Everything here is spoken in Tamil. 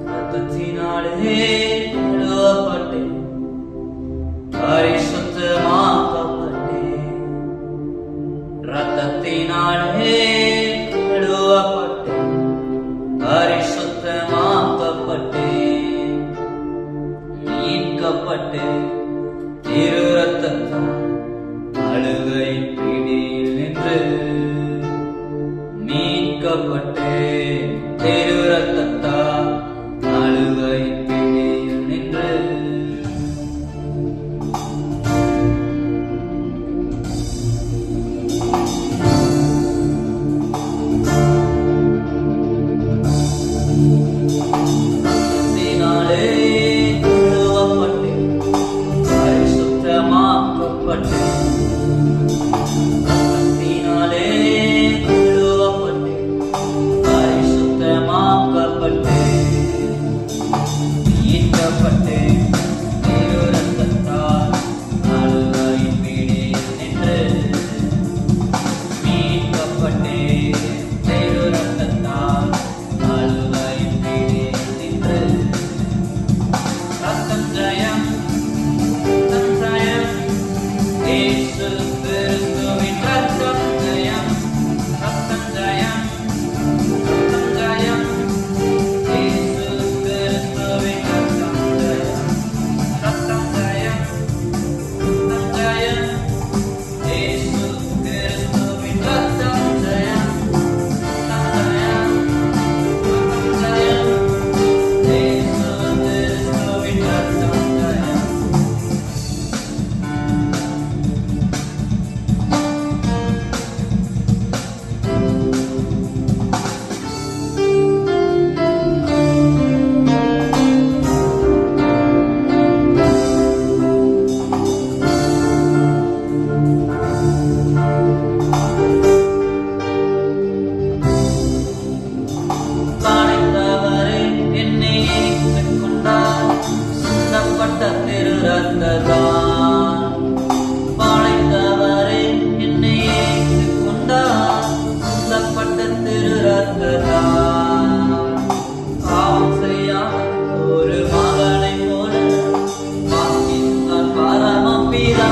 ரத்தத்தினாலே கழுவப்பட்டேன், பரிசுத்தமாக்கப்பட்டேன். ரத்தத்தினாலே கழுவப்பட்டேன், பரிசுத்தமாக்கப்பட்டேன். மீட்கப்பட்டேன் திரு ரத்தத்தால் அழுகை பிடியில் நின்று. மீட்கப்பட்டேன் திரு ரத்தத்தால் அழுகை பிடியில் நின்று. ரத்தத்தினாலே கழுவப்பட்டேன், பரிசுத்தமாக்கப்பட்டேன். ரத்தத்தினாலே கழுவப்பட்டேன், பரிசுத்தமாக்கப்பட்டேன். மீட்கப்பட்டேன் திரு ரத்தத்தால் அழுகை பிடியில் நின்று. மீட்கப்பட்டேன் திரு ரத்தத்தால் அழுகை பிடியில் நின்று. ரத்தம் ஜெயம், ரத்தம் ஜெயம், இயேசு கிறிஸ்துவின் ரத்தம் ஜெயம். ரத்தம் ஜெயம், ரத்தம் ஜெயம், இயேசு கிறிஸ்துவின் ரத்தம் ஜெயம். ரத்தம் ஜெயம், ரத்தம் ஜெயம், இயேசு கிறிஸ்துவின் ரத்தம் ஜெயம். ரத்தம் ஜெயம், ரத்தம் ஜெயம், இயேசு கிறிஸ்துவின் ரத்தம் ஜெயம். படைத்தவரே என்னை ஏற்றுக்கொண்டார், சிந்தப்பட்ட திரு ரத்தத்தால். படைத்தவரே என்னை ஏற்றுக்கொண்டார், சிந்தப்பட்ட திரு ரத்தத்தால். பாவம் செய்யாத ஒரு மகனைப் போல வாசித்தார் பரமபிதா.